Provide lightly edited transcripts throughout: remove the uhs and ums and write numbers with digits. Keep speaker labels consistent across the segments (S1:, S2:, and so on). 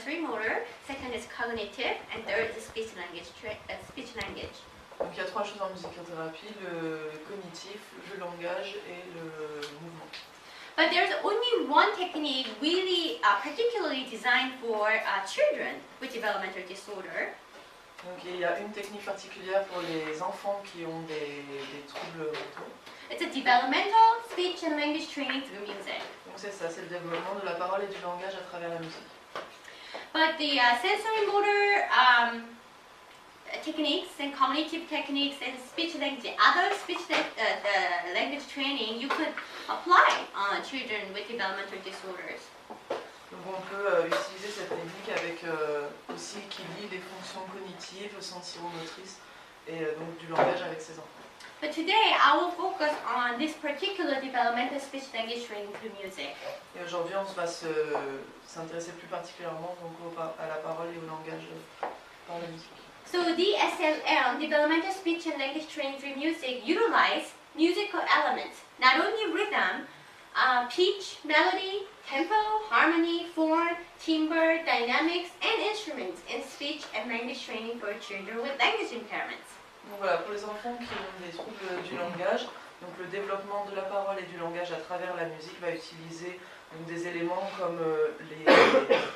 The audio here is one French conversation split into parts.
S1: sensory motor, second is cognitive, and third is speech language.
S2: Donc il y a trois choses en musicothérapie, le cognitif, le langage et le mouvement.
S1: But there's only one technique really particularly designed for children with developmental disorder.
S2: Donc il y a une technique particulière pour les enfants qui ont des troubles mentaux.
S1: It's a developmental speech and language training through music.
S2: Donc c'est ça, c'est le développement de la parole et du langage à travers la musique.
S1: But the sensory motor techniques and cognitive techniques and speech language, other speech language training, you could apply on children with developmental disorders.
S2: Donc on peut utiliser cette technique avec aussi qui lie les fonctions cognitives, sensiro-motrices et donc du langage avec ses enfants.
S1: But today I will focus on this particular developmental speech language training through music.
S2: Et aujourd'hui on va s'intéresser plus particulièrement donc à la parole et au langage par la musique.
S1: So DSLM, developmental speech and language training through music, utilize musical elements, not only rhythm, pitch, melody, tempo, harmony, form, timbre, dynamics, and instruments in speech and language training for children with language impairments.
S2: Donc voilà, pour les enfants qui ont des troubles du langage, donc le développement de la parole et du langage à travers la musique va utiliser donc, des éléments comme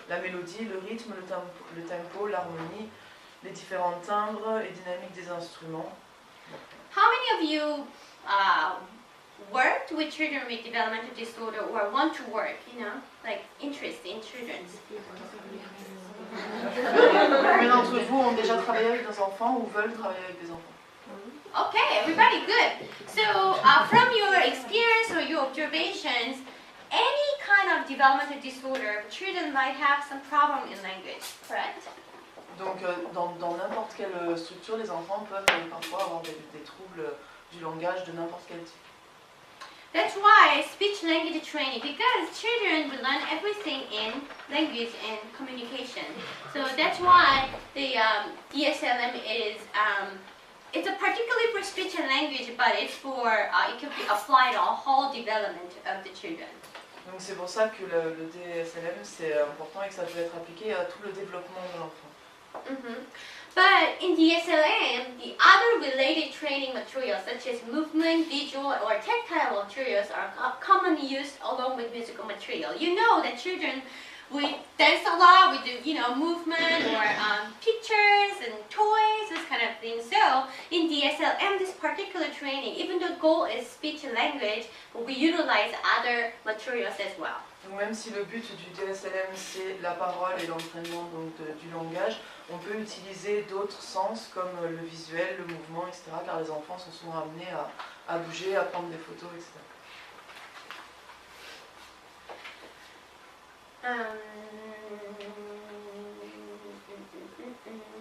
S2: la mélodie, le rythme, le tempo, l'harmonie, les différents timbres et dynamiques des instruments.
S1: How many of you worked with children with developmental disorder or want to work, like interest in children?
S2: Combien d'entre vous ont déjà travaillé avec des enfants ou veulent travailler avec des enfants?
S1: Okay, everybody, good. So from your experience or your observations, any kind of developmental disorder, children might have some problem in language, correct?
S2: Donc dans n'importe quelle structure, les enfants peuvent parfois avoir des troubles du langage de n'importe quel type.
S1: That's why speech language training, because children will learn everything in language and communication. So that's why the DSLM is, it's a particularly for speech and language, but it's for, it can be applied on whole development of the children.
S2: Donc c'est pour ça que le DSLM c'est important et que ça peut être appliqué à tout le développement de l'enfant.
S1: But in DSLM, the other related training materials such as movement, visual, or tactile materials are commonly used along with musical material. You know that children we dance a lot, we do movement or pictures and toys, this kind of thing. So in DSLM, this particular training, even though the goal is speech and language, we utilize other materials as well.
S2: Donc même si le but du DSLM c'est la parole et l'entraînement du langage, on peut utiliser d'autres sens comme le visuel, le mouvement, etc. car les enfants sont souvent amenés à bouger, à prendre des photos, etc.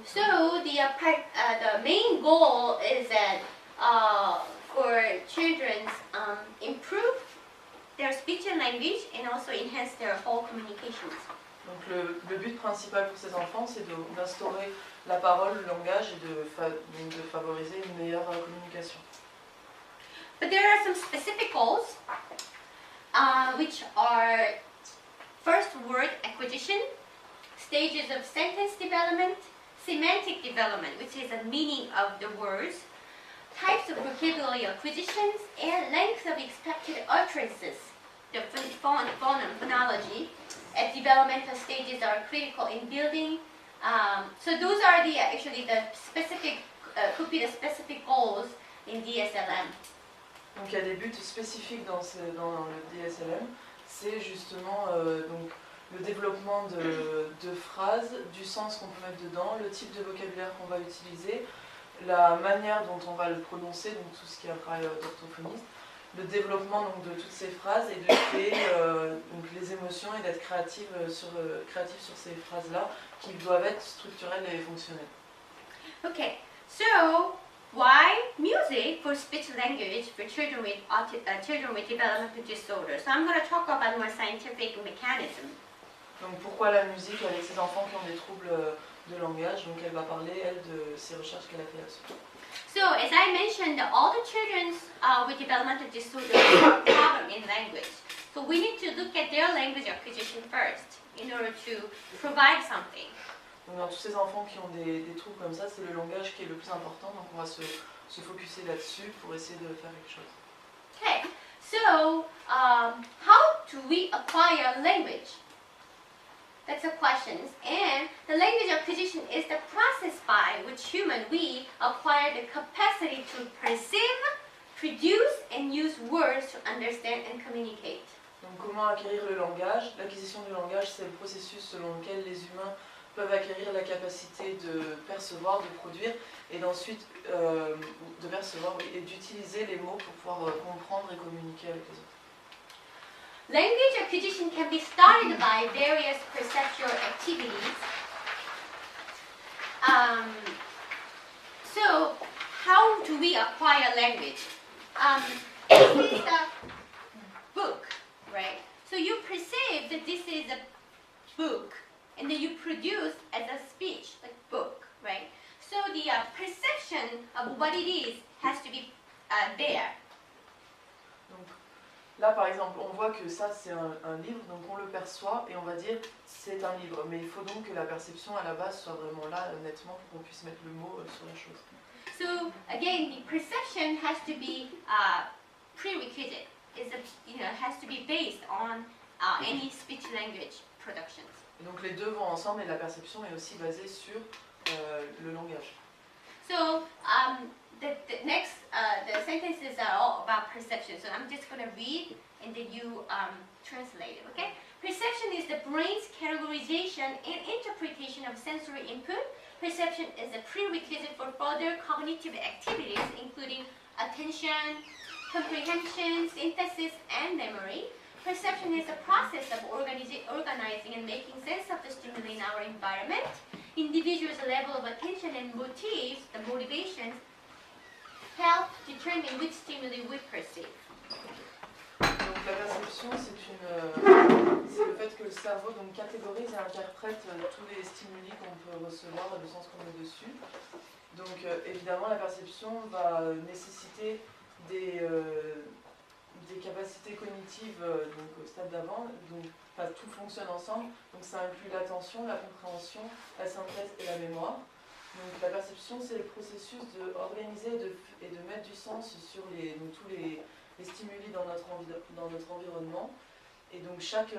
S1: So the main goal is that for children improve their speech and language and also enhance their whole communications.
S2: Donc le but principal pour ces enfants c'est d'instaurer la parole, le langage et de favoriser une meilleure communication.
S1: But there are some specific goals which are first word acquisition, stages of sentence development, semantic development, which is the meaning of the words, types of vocabulary acquisitions, and length of expected utterances. The phonology at developmental stages are critical in building. So those are actually the specific, could be the specific goals in DSLM.
S2: Donc il y a des buts spécifiques dans le DSLM, c'est justement donc, le développement de phrases, du sens qu'on peut mettre dedans, le type de vocabulaire qu'on va utiliser, la manière dont on va le prononcer, donc tout ce qui est un travail d'orthophoniste, le développement donc, de toutes ces phrases et de créer donc, les émotions et d'être créatif sur ces phrases-là qui doivent être structurelles et fonctionnelles.
S1: Okay, so why music for speech language for children with developmental disorders? So I'm going to talk about more scientific mechanism.
S2: Donc pourquoi la musique avec ces enfants qui ont des troubles de langage. Donc elle va parler, elle, de ses recherches qu'elle a fait là-dessus.
S1: So, as I mentioned, all the children with developmental disorders have a problem in language. So we need to look at their language acquisition first in order to provide something.
S2: Donc dans tous ces enfants qui ont des troubles comme ça, c'est le langage qui est le plus important. Donc on va se focuser là-dessus pour essayer de faire quelque chose.
S1: Okay, so how do we acquire language? That's the question. And the language acquisition is the process by which we acquire the capacity to perceive, produce, and use words to understand and communicate.
S2: Donc comment acquérir le langage? L'acquisition du langage, c'est le processus selon lequel les humains peuvent acquérir la capacité de percevoir, de produire, et d'ensuite de percevoir et d'utiliser les mots pour pouvoir comprendre et communiquer avec les autres.
S1: Language acquisition can be started by various perceptual activities. So, how do we acquire language? This is a book, right? So you perceive that this is a book, and then you produce as a speech, like book, right? So the perception of what it is has to be there.
S2: Donc, là, par exemple, on voit que ça, c'est un livre, donc on le perçoit et on va dire c'est un livre. Mais il faut donc que la perception à la base soit vraiment là, nettement, pour qu'on puisse mettre le mot sur la chose.
S1: So again, the perception has to be prerequisite. Has to be based on any speech language productions.
S2: Et donc les deux vont ensemble et la perception est aussi basée sur le langage.
S1: So the next the sentences are all about perception. So I'm just going to read and then you translate it. Okay. Perception is the brain's categorization and interpretation of sensory input. Perception is a prerequisite for further cognitive activities, including attention, comprehension, synthesis, and memory. Perception is a process of organizing and making sense of the stimuli in our environment. Individuals' level of attention and motives, the motivations, help determine which stimuli we perceive.
S2: Donc la perception, c'est le fait que le cerveau donc, catégorise et interprète tous les stimuli qu'on peut recevoir dans le sens qu'on met dessus. Donc évidemment, la perception va nécessiter des capacités cognitives donc, au stade d'avant, donc tout fonctionne ensemble, donc ça inclut l'attention, la compréhension, la synthèse et la mémoire. Donc la perception, c'est le processus d'organiser et de mettre du sens sur tous les stimuli dans notre environnement, et donc chaque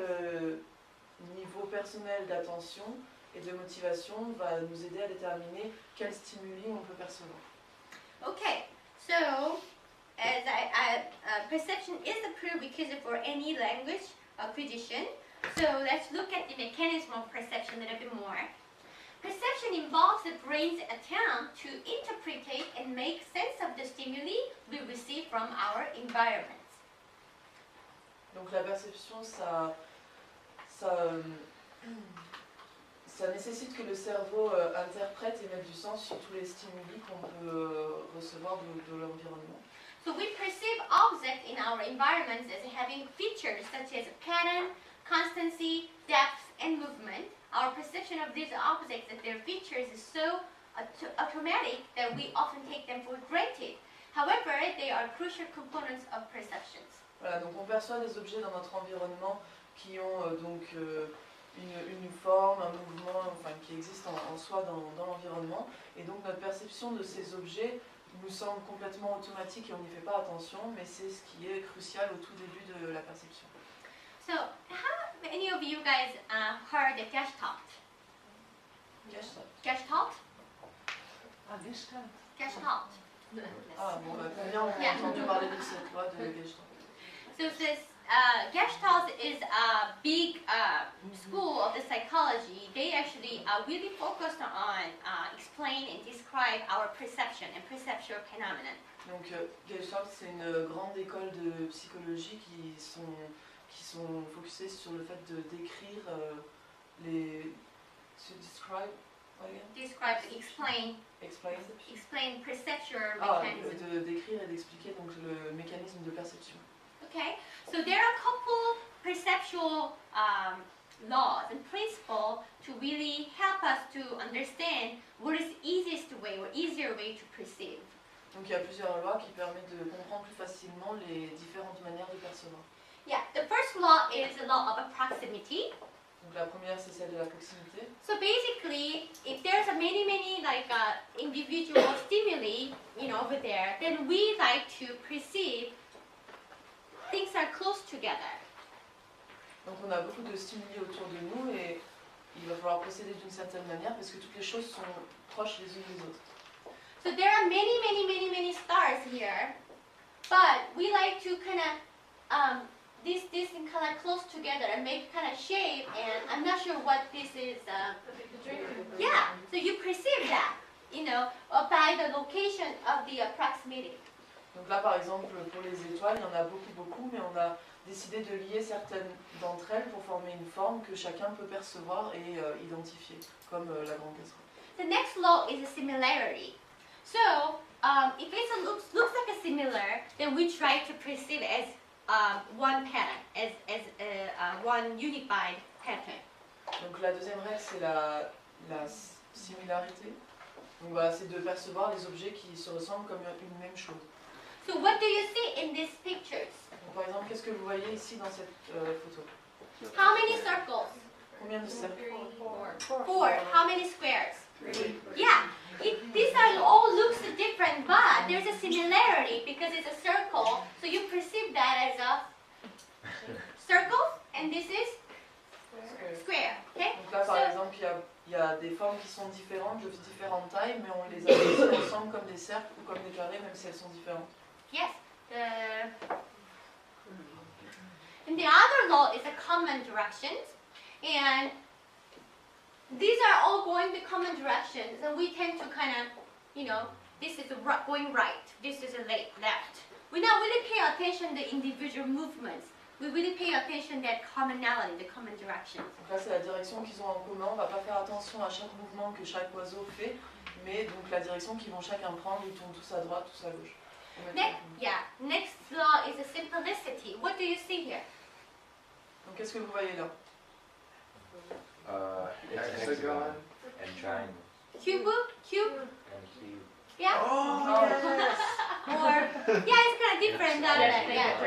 S2: niveau personnel d'attention et de motivation va nous aider à déterminer quels stimuli on peut percevoir.
S1: Okay, so perception is the prerequisite for any language acquisition. So let's look at the mechanism of perception a little bit more. Perception involves the brain's attempt to interpret and make sense of the stimuli we receive from our environment.
S2: Donc la perception, ça nécessite que le cerveau interprète et mette du sens sur tous les stimuli qu'on peut recevoir de l'environnement.
S1: So we perceive objects in our environments as having features such as pattern, constancy, depth, and movement. Our perception of these objects and their features is so automatic that we often take them for granted. However, they are crucial components of perceptions.
S2: Voilà, donc on perçoit des objets dans notre environnement qui ont donc une forme, un mouvement, enfin qui existent en soi dans l'environnement, et donc notre perception de ces objets nous semble complètement automatique et on n'y fait pas attention, mais c'est ce qui est crucial au tout début de la perception.
S1: So, how many of you guys heard the Gestalt?
S2: Gestalt.
S1: Gestalt?
S3: Gestalt.
S1: Gestalt.
S2: Ah bon, combien on a entendu parler de cette loi de Gestalt?
S1: So this Gestalt is a big school of the psychology. They actually really focused on explain and describe our perception and perceptual phenomenon.
S2: Donc Gestalt, c'est une grande école de psychologie qui sont focusées sur le fait de décrire
S1: Explain perceptual mechanism.
S2: De décrire et d'expliquer donc le mécanisme de perception.
S1: Okay, so there are a couple perceptual laws and principles to really help help us to understand what is the easiest way or easier way to perceive.
S2: Donc il y a plusieurs lois qui permettent de comprendre plus facilement les différentes manières de percevoir.
S1: Yeah, the first law is the law of proximity.
S2: Donc la première, c'est celle de la proximité.
S1: So basically, if there's a many like individual stimuli, over there, then we like to perceive things are close together.
S2: Donc on a beaucoup de stimuli autour de nous et il va falloir procéder d'une certaine manière parce que toutes les choses sont proches les unes des autres.
S1: So there are many stars here, but we like to kind of these kind of close together and make kind of shape, and I'm not sure what this is. Yeah, so you perceive that, by the location of the proximity.
S2: Donc là par exemple pour les étoiles, il y en a beaucoup, mais on a décidé de lier certaines d'entre elles pour former une forme que chacun peut percevoir et identifier, comme la grande casserole.
S1: The next law is a similarity. So if it looks like a similar, then we try to perceive it as one pattern, as one unified pattern.
S2: Donc la deuxième règle, c'est la similarité. Donc voilà, c'est de percevoir les objets qui se ressemblent comme une même chose.
S1: So what do you see in these pictures?
S2: Donc, par exemple, qu'est-ce que vous voyez ici dans cette photo?
S1: How many circles?
S2: Combien de cercles?
S1: 4. How many squares? Yeah. These are all looks different, but there's a similarity because it's a circle. So you perceive that as a circle, and this is square. Okay.
S2: Donc là, par exemple, il y a des formes qui sont différentes, de différentes tailles, mais on les associe ensemble comme des cercles ou comme des carrés, même si elles sont différentes.
S1: Yes. And the other law is the common directions, and these are all going the common directions, and we tend to kind of, this is going right, this is a left. We not really pay attention to the individual movements. We really pay attention to that commonality, the common directions.
S2: Donc là, c'est la direction qu'ils ont en commun. On ne va pas faire attention à chaque mouvement que chaque oiseau fait, mais donc la direction qu'ils vont chacun prendre, ils tournent tous à droite, tous à gauche.
S1: Next law is the simplicity. What do you see here?
S2: Donc qu'est-ce que vous voyez là?
S4: Hexagon and triangle.
S1: Cube?
S4: And cube.
S1: Yeah?
S2: Oh,
S1: Or, it's kind of different than that. Yeah.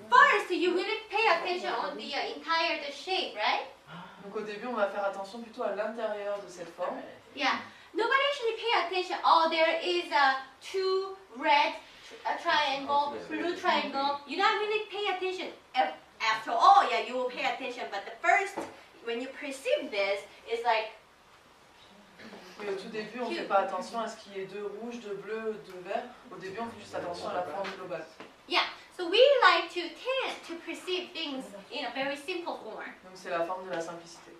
S1: First, you really pay attention on the entire shape, right?
S2: Donc au début, on va faire attention plutôt à l'intérieur de cette forme.
S1: Yeah. Nobody actually pay attention. Oh, there is two red triangle, blue triangle. You don't really pay attention. After all, you will pay attention. But the first, when you perceive this, is like.
S2: Oui, au tout début, on ne fait pas attention à ce qu'il y ait deux rouges, deux bleus, deux verts. Au début, on fait juste attention à la forme globale.
S1: Yeah. So we like to tend to perceive things in a very simple form.
S2: Donc c'est la forme de la simplicité.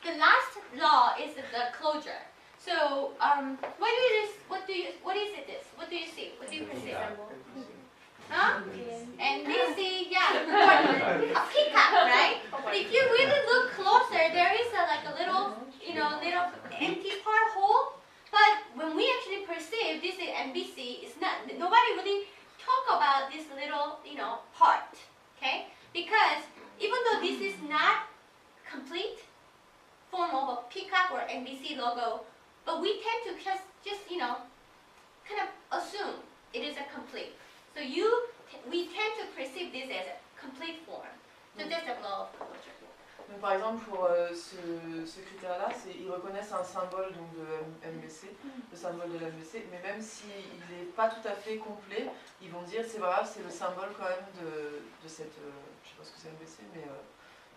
S1: The last law is the closure. So, what is it? What do you see? What do you perceive? Huh? And this is, a peacock, right? But if you really look closer, there is a little empty part hole. But when we actually perceive this is MBC, it's not, nobody really talk about this little, part, okay? Because even though this is not complete form of a peacock or NBC logo, but we tend to just kind of assume it is a complete. So we tend to perceive this as a complete form. So that's a law of closure.
S2: Donc par exemple, pour ce critère-là, ils reconnaissent un symbole donc, de MBC, le symbole de l'MBC, mais même s'il n'est pas tout à fait complet, ils vont dire c'est vrai, c'est le symbole quand même de cette, je ne sais pas ce que c'est MBC, mais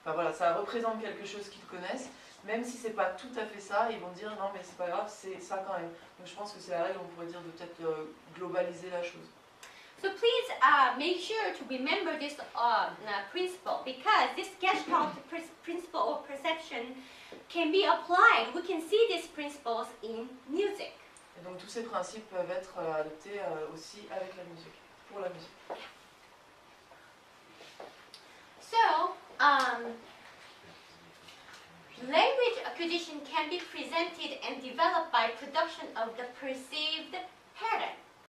S2: enfin voilà, ça représente quelque chose qu'ils connaissent, même si c'est pas tout à fait ça, ils vont dire non mais c'est pas grave, c'est ça quand même. Donc je pense que c'est la règle, on pourrait dire de peut-être globaliser la chose.
S1: So please make sure to remember this principle, because this Gestalt principle of perception can be applied. We can see these principles in music.
S2: Et donc tous ces principes peuvent être adoptés aussi avec la musique, pour la musique.
S1: So, language acquisition can be presented and developed by production of the perceived pattern.